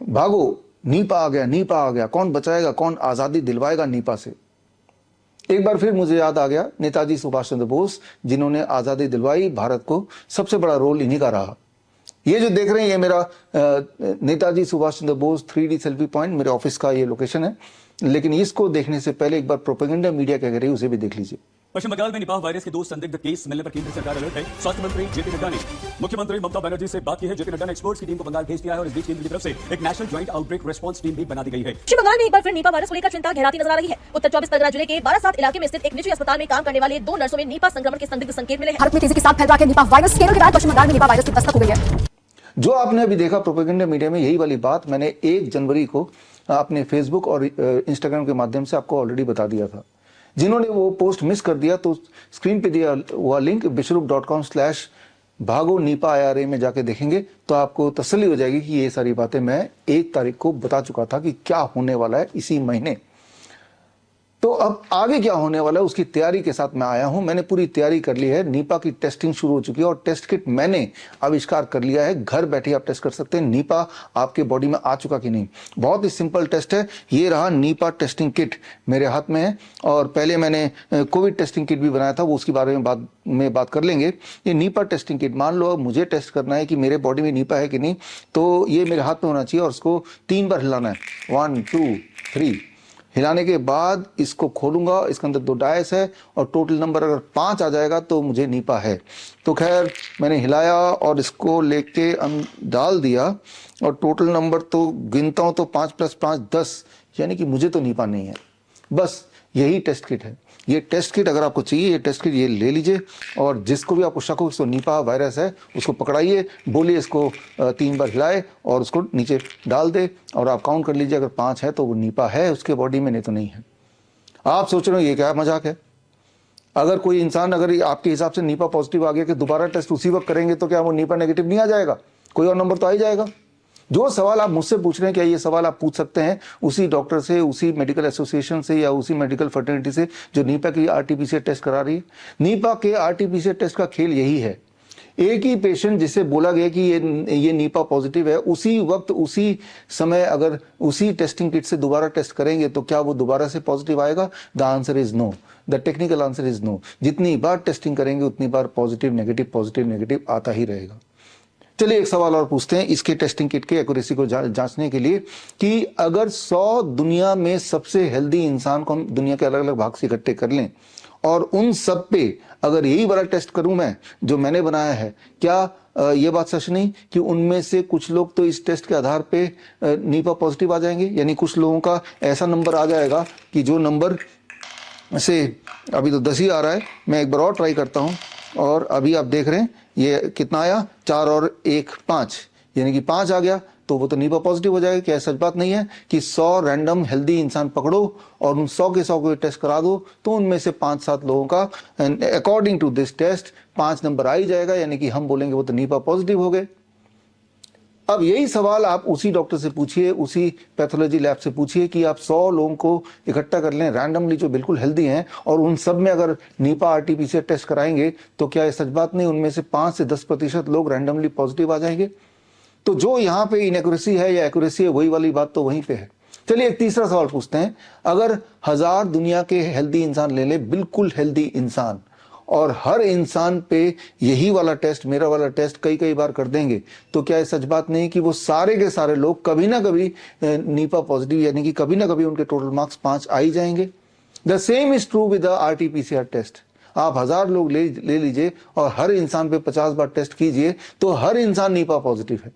भागो, नीपा आ गया, नीपा आ गया, कौन बचाएगा, कौन आजादी दिलवाएगा नीपा से। एक बार फिर मुझे याद आ गया नेताजी सुभाष चंद्र बोस, जिन्होंने आजादी दिलवाई भारत को, सबसे बड़ा रोल इन्हीं का रहा। ये जो देख रहे हैं ये मेरा Netaji Subhash Chandra Bose 3D selfie point, मेरे ऑफिस का ये लोकेशन है। लेकिन इसको देखने से पहले एक बार प्रोपेगेंडा मीडिया क्या कह रही है उसे भी देख लीजिए। पश्चिम बंगाल में निपाह वायरस के 2 संदिग्ध केस मिलने पर केंद्र सरकार अलर्ट है। स्वास्थ्य मंत्री जेपी नड्डा ने मुख्यमंत्री ममता बनर्जी से बात की है। जेपी नड्डा ने एक्सपर्ट्स की टीम को बंगाल भेज दिया है और इस बीच केंद्र की तरफ से एक national joint outbreak response team भी बना दी गई है। पश्चिम बंगाल में एक बार फिर नीपा वायरस को लेकर चिंता गहराती नजर आ रही है। उत्तर 24 परगना जिले के बारासात इलाके में स्थित एक निजी अस्पताल में काम करने वाले 2 नर्सों में नीपा संक्रमण के संदिग्ध संकेत मिले हैं। भारत में तेजी के साथ फैल रहा है नीपा वायरस। केरल के बाद पश्चिम बंगाल में नीपा वायरस की दस्तक हो गई है। जो आपने अभी देखा प्रोपेगेंडा मीडिया में, यही वाली बात मैंने 1 जनवरी को अपने फेसबुक और इंस्टाग्राम के माध्यम से आपको ऑलरेडी बता दिया था। जिन्होंने वो पोस्ट मिस कर दिया तो स्क्रीन पे दिया हुआ लिंक bishrup.com/भागो नीपा IRA में जाके देखेंगे तो आपको तसल्ली हो जाएगी कि ये सारी बातें मैं 1 तारीख को बता चुका था कि क्या होने वाला है इसी महीने। तो अब आगे क्या होने वाला है उसकी तैयारी के साथ मैं आया हूं। मैंने पूरी तैयारी कर ली है। नीपा की टेस्टिंग शुरू हो चुकी है और टेस्ट किट मैंने आविष्कार कर लिया है। घर बैठे आप टेस्ट कर सकते हैं नीपा आपके बॉडी में आ चुका कि नहीं। बहुत ही सिंपल टेस्ट है। ये रहा नीपा टेस्टिंग किट मेरे हाथ में है। और पहले मैंने कोविड टेस्टिंग किट भी बनाया था, वो उसके बारे में बात कर लेंगे। ये नीपा टेस्टिंग किट, मान लो मुझे टेस्ट करना है कि मेरे बॉडी में नीपा है कि नहीं, तो ये मेरे हाथ में होना चाहिए और उसको 3 बार हिलाना है। 1 2 3 हिलाने के बाद इसको खोलूंगा। इसके अंदर 2 डायस है और टोटल नंबर अगर 5 आ जाएगा तो मुझे नीपा है। तो खैर मैंने हिलाया और इसको लेके डाल दिया और टोटल नंबर तो गिनता हूं तो 5 + 5 10, यानी कि मुझे तो नीपा नहीं है। बस यही टेस्ट किट है। ये टेस्ट किट अगर आपको चाहिए, ये टेस्ट किट ये ले लीजिए और जिसको भी आपको शक हो इसको नीपा वायरस है उसको पकड़ाइए, बोलिए इसको 3 बार हिलाए और उसको नीचे डाल दे और आप काउंट कर लीजिए। अगर 5 है तो वो नीपा है उसके बॉडी में, नहीं तो नहीं है। आप सोच रहे हो ये क्या मजाक है। अगर कोई इंसान अगर आपके हिसाब से नीपा पॉजिटिव आ गया कि दोबारा टेस्ट उसी वक्त करेंगे तो क्या वो नीपा नेगेटिव नहीं आ जाएगा? कोई और नंबर तो आ ही जाएगा। जो सवाल आप मुझसे पूछ रहे हैं क्या ये सवाल आप पूछ सकते हैं उसी डॉक्टर से, उसी मेडिकल एसोसिएशन से या उसी मेडिकल फर्टिलिटी से जो नीपा की RT-PCR टेस्ट करा रही है। नीपा के RT-PCR टेस्ट का खेल यही है। एक ही पेशेंट जिसे बोला गया कि ये नीपा पॉजिटिव है, उसी वक्त उसी समय अगर उसी टेस्टिंग किट से दोबारा टेस्ट करेंगे तो क्या वो दोबारा से पॉजिटिव आएगा? The answer is no. The technical answer is no. जितनी बार टेस्टिंग करेंगे उतनी बार पॉजिटिव नेगेटिव आता ही रहेगा। चलिए एक सवाल और पूछते हैं इसके टेस्टिंग किट के एक्यूरेसी को जांचने के लिए कि अगर 100 दुनिया में सबसे हेल्दी इंसान को हम दुनिया के अलग अलग भाग से इकट्ठे कर लें और उन सब पे अगर यही वाला टेस्ट करूं मैं जो मैंने बनाया है, क्या ये बात सच नहीं कि उनमें से कुछ लोग तो इस टेस्ट के आधार पे नीपा पॉजिटिव आ जाएंगे? यानी कुछ लोगों का ऐसा नंबर आ जाएगा कि जो नंबर से अभी तो 10 ही आ रहा है, मैं एक बार और ट्राई करता हूं और अभी आप देख रहे हैं ये कितना आया, 4 और 1 5, यानी कि 5 आ गया तो वो तो नीपा पॉजिटिव हो जाएगा। क्या सच बात नहीं है कि 100 रैंडम हेल्दी इंसान पकड़ो और उन 100 के 100 को टेस्ट करा दो तो उनमें से 5-7 लोगों का according to this test 5 number आ ही जाएगा, यानी कि हम बोलेंगे वो तो नीपा पॉजिटिव हो गए। अब यही सवाल आप उसी डॉक्टर से पूछिए, उसी पैथोलॉजी लैब से पूछिए कि आप 100 लोगों को इकट्ठा कर लें रैंडमली जो बिल्कुल हेल्दी हैं और उन सब में अगर नीपा RT-PCR टेस्ट कराएंगे तो क्या ये सच बात नहीं उनमें से 5 से 10% लोग रैंडमली पॉजिटिव आ जाएंगे? तो जो यहाँ पे इनएक्यूरेसी है या एक्यूरेसी है वही वाली बात तो वहीं पे है। चलिए एक तीसरा सवाल पूछते हैं। अगर 1000 दुनिया के हेल्दी इंसान ले ले, बिल्कुल हेल्दी इंसान, और हर इंसान पे यही वाला टेस्ट, मेरा वाला टेस्ट कई बार कर देंगे तो क्या ये सच बात नहीं कि वो सारे के सारे लोग कभी ना कभी नीपा पॉजिटिव, यानी कि कभी ना कभी उनके टोटल मार्क्स 5 आ ही जाएंगे? The same is true with the RT-PCR test. आप 1000 लोग ले लीजिए और हर इंसान पे 50 बार टेस्ट कीजिए तो हर इंसान नीपा पॉजिटिव है।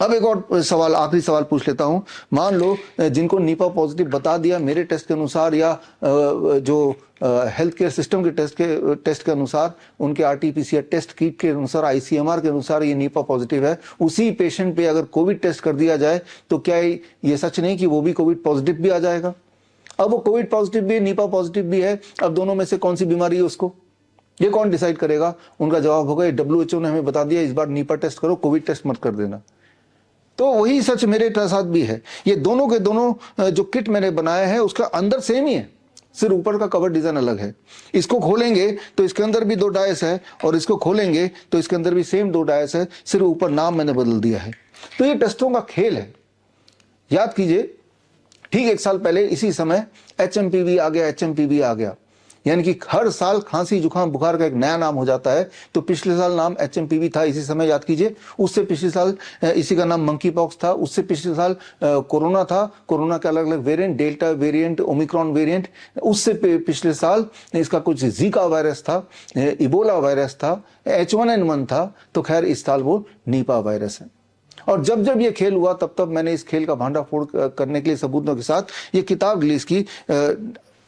अब एक और सवाल, आखिरी सवाल पूछ लेता हूं। मान लो जिनको नीपा पॉजिटिव बता दिया मेरे टेस्ट के अनुसार या जो हेल्थ केयर सिस्टम के टेस्ट के अनुसार, उनके RT-PCR टेस्ट किट के अनुसार, ICMR के अनुसार ये नीपा पॉजिटिव है, उसी पेशेंट पे अगर कोविड टेस्ट कर दिया जाए तो क्या ये सच नहीं कि वो भी कोविड पॉजिटिव भी आ जाएगा? अब वो कोविड पॉजिटिव भी है, नीपा पॉजिटिव भी है, अब दोनों में से कौन सी बीमारी है उसको ये कौन डिसाइड करेगा? उनका जवाब होगा WHO ने हमें बता दिया इस बार नीपा टेस्ट करो, कोविड टेस्ट मत कर देना। तो वही सच मेरे साथ भी है। ये दोनों के दोनों जो किट मैंने बनाया है उसका अंदर सेम ही है, सिर्फ ऊपर का कवर डिजाइन अलग है। इसको खोलेंगे तो इसके अंदर भी 2 डायस है और इसको खोलेंगे तो इसके अंदर भी सेम 2 डायस है, सिर्फ ऊपर नाम मैंने बदल दिया है। तो ये टेस्टों का खेल है। याद कीजिए, ठीक 1 साल पहले इसी समय HMPV आ गया, HMPV आ गया, यानी कि हर साल खांसी जुकाम बुखार का एक नया नाम हो जाता है। तो पिछले साल नाम HMPV था इसी समय, याद कीजिए। उससे पिछले साल इसी का नाम मंकी पॉक्स था। उससे पिछले साल कोरोना था, कोरोना के अलग अलग variant, delta variant, Omicron variant. उससे पिछले साल इसका कुछ जीका वायरस था, इबोला वायरस था, H1N1 था। तो खैर इस साल वो नीपा वायरस है। और जब जब ये खेल हुआ तब तब मैंने इस खेल का भांडाफोड़ करने के लिए सबूतों के साथ ये किताब रिलीज की,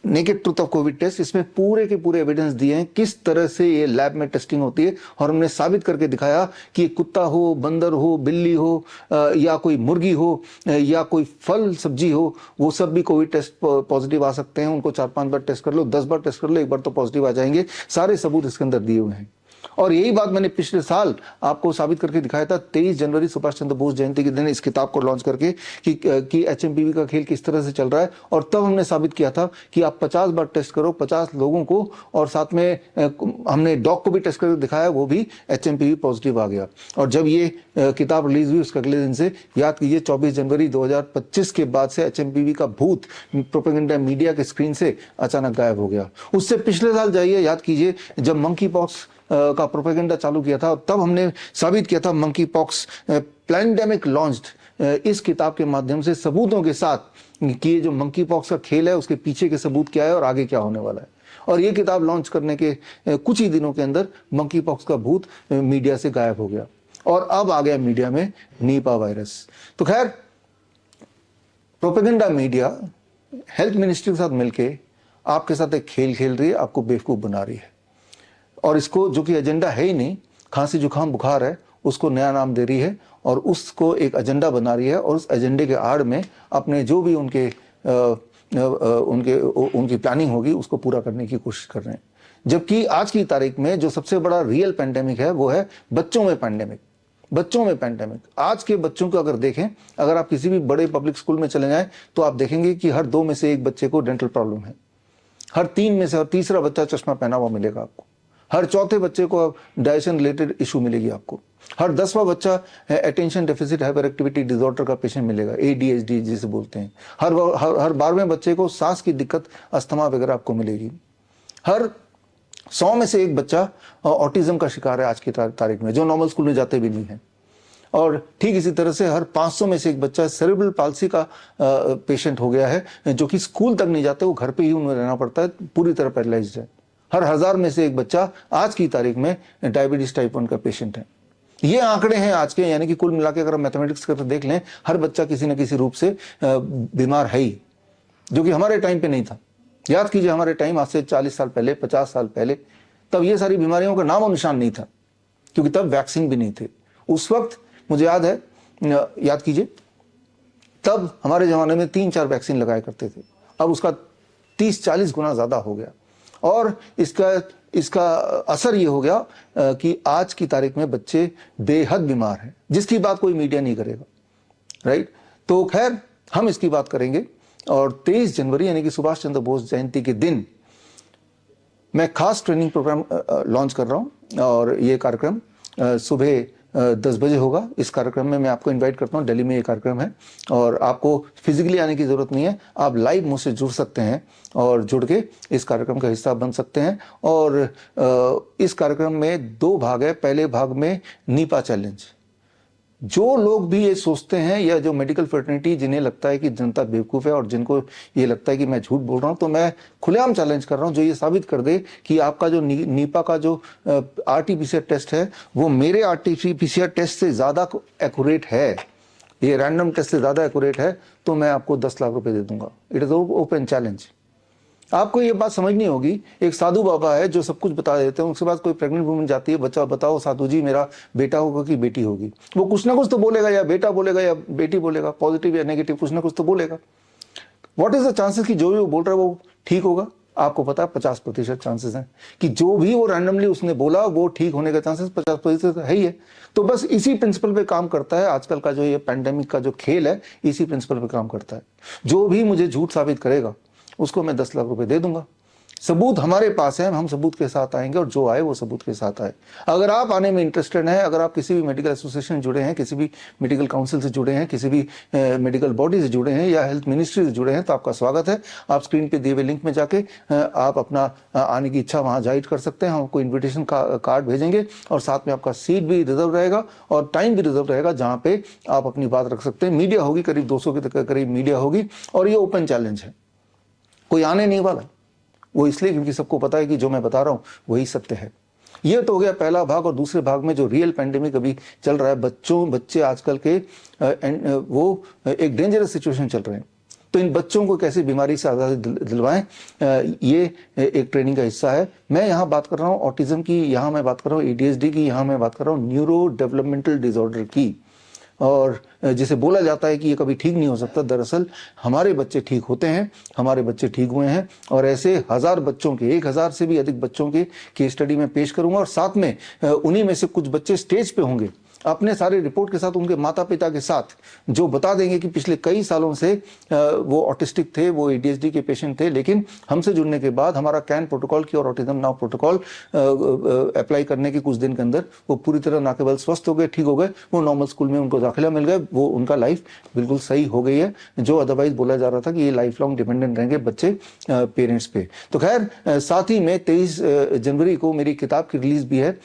naked truth of covid test. इसमें पूरे के पूरे एविडेंस दिए हैं किस तरह से ये लैब में टेस्टिंग होती है, और हमने साबित करके दिखाया कि कुत्ता हो, बंदर हो, बिल्ली हो, या कोई मुर्गी हो, या कोई फल सब्जी हो, वो सब भी कोविड टेस्ट पॉजिटिव आ सकते हैं। उनको 4-5 बार टेस्ट कर लो, 10 बार टेस्ट कर लो, एक बार तो पॉजिटिव आ जाएंगे। सारे सबूत इसके अंदर दिए हुए हैं। और यही बात मैंने पिछले साल आपको साबित करके दिखाया था 23 जनवरी सुभाष चंद्र बोस जयंती के दिन इस किताब को लॉन्च करके कि HMPV का खेल किस तरह से चल रहा है। और तब हमने साबित किया था कि आप 50 बार टेस्ट करो 50 लोगों को, और साथ में हमने डॉग को भी टेस्ट करके दिखाया, वो भी HMPV पॉजिटिव आ गया। और जब ये किताब रिलीज हुई उसके अगले दिन से, याद कीजिए 24 जनवरी 2025 के बाद से HMPV का भूत प्रोपेगेंडा मीडिया के स्क्रीन से अचानक गायब हो गया। उससे पिछले साल जाइए, याद कीजिए जब मंकी पॉक्स का प्रोपेगेंडा चालू किया था, तब हमने साबित किया था मंकी पॉक्स पैंडेमिक लॉन्च्ड इस किताब के माध्यम से सबूतों के साथ कि ये जो मंकी पॉक्स का खेल है उसके पीछे के सबूत क्या है और आगे क्या होने वाला है। और ये किताब लॉन्च करने के कुछ ही दिनों के अंदर मंकी पॉक्स का भूत मीडिया से गायब हो गया, और अब आ गया मीडिया में नीपा वायरस। तो खैर प्रोपेगेंडा मीडिया हेल्थ मिनिस्ट्री के साथ मिलके आपके साथ एक खेल खेल रही है, आपको बेवकूफ बना रही है। और इसको, जो कि एजेंडा है ही नहीं, खांसी जुकाम बुखार है, उसको नया नाम दे रही है और उसको एक एजेंडा बना रही है। और उस एजेंडे के आड़ में अपने जो भी उनकी प्लानिंग होगी उसको पूरा करने की कोशिश कर रहे हैं। जबकि आज की तारीख में जो सबसे बड़ा रियल पैंडेमिक है वो है बच्चों में पैंडेमिक। बच्चों में पैंडेमिक, आज के बच्चों को अगर देखें, अगर आप किसी भी बड़े पब्लिक स्कूल में चले जाएं तो आप देखेंगे कि हर 2 में से 1 बच्चे को डेंटल प्रॉब्लम है, हर 3 में से हर तीसरा बच्चा चश्मा पहना हुआ मिलेगा आपको, हर चौथे बच्चे को डाइजेशन रिलेटेड इशू मिलेगी आपको, हर 10वां बच्चा attention deficit hyper activity disorder का पेशेंट मिलेगा, ADHD जिसे बोलते हैं, हर 12वें बच्चे को सांस की दिक्कत, अस्थमा वगैरह आपको मिलेगी, हर 100 में से 1 बच्चा ऑटिज्म का शिकार है आज की तारीख में, जो नॉर्मल स्कूल में जाते भी नहीं है। और ठीक इसी तरह से हर 500 में से 1 बच्चा सेरेब्रल पाल्सी का पेशेंट हो गया है, जो कि स्कूल तक नहीं जाते, वो घर पे ही उन्हें रहना पड़ता है, पूरी तरह पैरालाइज्ड है। हर 1000 में से 1 बच्चा आज की तारीख में डायबिटीज टाइप 1 का पेशेंट है। ये आंकड़े हैं आज के, यानी कि कुल मिला के अगर मैथमेटिक्स करके देख लें, हर बच्चा किसी न किसी रूप से बीमार है ही, जो कि हमारे टाइम पे नहीं था। याद कीजिए हमारे टाइम, आज से 40 साल पहले, 50 साल पहले, तब ये सारी बीमारियों का नाम और निशान नहीं था, क्योंकि तब वैक्सीन भी नहीं थे। उस वक्त मुझे याद है, याद कीजिए, तब हमारे जमाने में 3-4 वैक्सीन लगाया करते थे, अब उसका 30-40 गुना ज्यादा हो गया। और इसका असर ये हो गया कि आज की तारीख में बच्चे बेहद बीमार हैं, जिसकी बात कोई मीडिया नहीं करेगा, राइट। तो खैर हम इसकी बात करेंगे। और 23 जनवरी यानी कि सुभाष चंद्र बोस जयंती के दिन मैं खास ट्रेनिंग प्रोग्राम लॉन्च कर रहा हूं, और ये कार्यक्रम सुबह 10 बजे होगा। इस कार्यक्रम में मैं आपको इनवाइट करता हूं, दिल्ली में ये कार्यक्रम है, और आपको फिजिकली आने की जरूरत नहीं है, आप लाइव मुझसे जुड़ सकते हैं और जुड़ के इस कार्यक्रम का हिस्सा बन सकते हैं। और इस कार्यक्रम में 2 भाग है। पहले भाग में नीपा चैलेंज। जो लोग भी ये सोचते हैं, या जो मेडिकल फ्रेटर्निटी जिन्हें लगता है कि जनता बेवकूफ़ है और जिनको ये लगता है कि मैं झूठ बोल रहा हूं, तो मैं खुलेआम चैलेंज कर रहा हूं, जो ये साबित कर दे कि आपका जो नीपा का जो RT-PCR टेस्ट है वो मेरे RT-PCR टेस्ट से ज़्यादा एक्यूरेट है, ये रैंडम टेस्ट से ज़्यादा एक्यूरेट है, तो मैं आपको 10 लाख रुपये दे दूंगा। It is open challenge. आपको ये बात समझनी होगी, एक साधु बाबा है जो सब कुछ बता देते हैं, उसके बाद कोई प्रेग्नेंट वुमन जाती है, बच्चा बताओ साधु जी मेरा बेटा होगा कि बेटी होगी, वो कुछ ना कुछ तो बोलेगा, या बेटा बोलेगा या बेटी बोलेगा, पॉजिटिव या नेगेटिव, कुछ ना कुछ तो बोलेगा। व्हाट इज द चांसेस कि जो भी वो बोल रहा है वो ठीक होगा? आपको पता है 50% चांसेस हैं कि जो भी वो रैंडमली उसने बोला वो ठीक होने का चांसेस 50% है ही है। तो बस इसी प्रिंसिपल पे काम करता है आजकल का जो ये पैंडेमिक का जो खेल है, इसी प्रिंसिपल पे काम करता है। जो भी मुझे झूठ साबित करेगा उसको मैं 10 लाख रुपए दे दूंगा। सबूत हमारे पास है, हम सबूत के साथ आएंगे और जो आए वो सबूत के साथ आए। अगर आप आने में इंटरेस्टेड हैं, अगर आप किसी भी मेडिकल एसोसिएशन से जुड़े हैं, किसी भी मेडिकल काउंसिल से जुड़े हैं, किसी भी मेडिकल बॉडी से जुड़े हैं या हेल्थ मिनिस्ट्री से जुड़े हैं, तो आपका स्वागत है। आप स्क्रीन पे दिए हुए लिंक में जाके आप अपना आने की इच्छा वहां जाहिर कर सकते हैं। हम आपको इन्विटेशन कार्ड भेजेंगे और साथ में आपका सीट भी रिजर्व रहेगा और टाइम भी रिजर्व रहेगा जहां पे आप अपनी बात रख सकते हैं। मीडिया होगी, करीब 200 के करीब मीडिया होगी और ये ओपन चैलेंज है, कोई आने नहीं वाला। वो इसलिए क्योंकि सबको पता है कि जो मैं बता रहा हूं वही सत्य है। ये तो हो गया पहला भाग। और दूसरे भाग में जो रियल पैंडेमिक अभी चल रहा है, बच्चे आजकल के वो एक डेंजरस सिचुएशन चल रहे हैं, तो इन बच्चों को कैसे बीमारी से आज़ादी दिलवाएं, ये एक ट्रेनिंग का हिस्सा है। मैं यहाँ बात कर रहा हूँ ऑटिज्म की, यहाँ मैं बात कर रहा हूँ ADHD की, यहाँ मैं बात कर रहा हूँ न्यूरो डेवलपमेंटल डिसऑर्डर की। और जिसे बोला जाता है कि ये कभी ठीक नहीं हो सकता, दरअसल हमारे बच्चे ठीक होते हैं, हमारे बच्चे ठीक हुए हैं। और ऐसे 1000 बच्चों के, 1000 से भी अधिक बच्चों के केस स्टडी में पेश करूंगा और साथ में उन्हीं में से कुछ बच्चे स्टेज पे होंगे अपने सारे रिपोर्ट के साथ, उनके माता पिता के साथ, जो बता देंगे कि पिछले कई सालों से वो ऑटिस्टिक थे, वो ADHD के पेशेंट थे, लेकिन हमसे जुड़ने के बाद हमारा can protocol cure autism now protocol apply करने के कुछ दिन के अंदर वो पूरी तरह ना केवल स्वस्थ हो गए, ठीक हो गए, वो नॉर्मल स्कूल में उनको दाखिला मिल गया, वो उनका लाइफ बिल्कुल सही हो गई है। जो अदरवाइज बोला जा रहा था कि ये लाइफ लॉन्ग डिपेंडेंट रहेंगे बच्चे पेरेंट्स पे। तो खैर, साथ ही में 23 जनवरी को मेरी किताब की रिलीज भी है,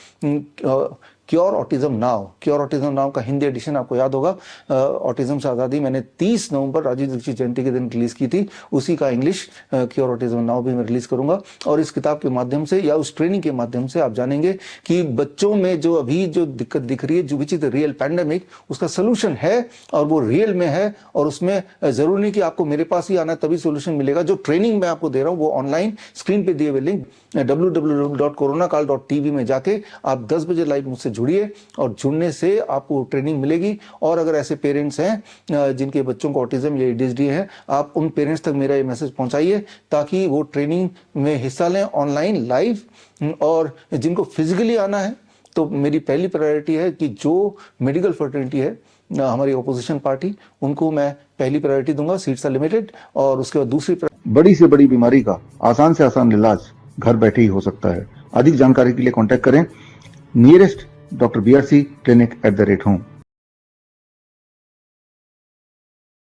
क्योर ऑटिज्म नाउ का हिंदी एडिशन आपको याद होगा, ऑटिज्म से आज़ादी, मैंने 30 नवंबर राजीव दीक्षित जयंती के दिन रिलीज की थी। उसी का इंग्लिश क्योर ऑटिज्म नाउ भी मैं रिलीज करूंगा। और इस किताब के माध्यम से या उस ट्रेनिंग के माध्यम से आप जानेंगे कि बच्चों में जो अभी जो दिक्कत दिख रही है, जो which is the real pandemic, उसका सोल्यूशन है और वो रियल में है। और उसमें जरूरी नहीं कि आपको मेरे पास ही आना है तभी सोल्यूशन मिलेगा। जो ट्रेनिंग मैं आपको दे रहा हूँ वो ऑनलाइन स्क्रीन पे दिए हुए लिंक www.coronakal.tv में जाके आप 10 बजे लाइव मुझसे जुड़िए और जुड़ने से आपको ट्रेनिंग मिलेगी। और अगर ऐसे पेरेंट्स हैं जिनके बच्चों को ऑटिज्म या ADHD है, आप उन पेरेंट्स तक मेरा ये मैसेज पहुंचाइए ताकि वो ट्रेनिंग में हिस्सा लें ऑनलाइन लाइव। और जिनको फिजिकली आना है तो मेरी पहली प्रायोरिटी है कि जो मेडिकल फर्टिलिटी है हमारी ऑपोजिशन पार्टी, उनको मैं पहली प्रायोरिटी दूंगा, सीट्स आर लिमिटेड। और उसके बाद दूसरी, बड़ी से बड़ी बीमारी का आसान से आसान इलाज घर बैठे ही हो सकता है। अधिक जानकारी के लिए कांटेक्ट करें nearest doctor BRC clinic @home।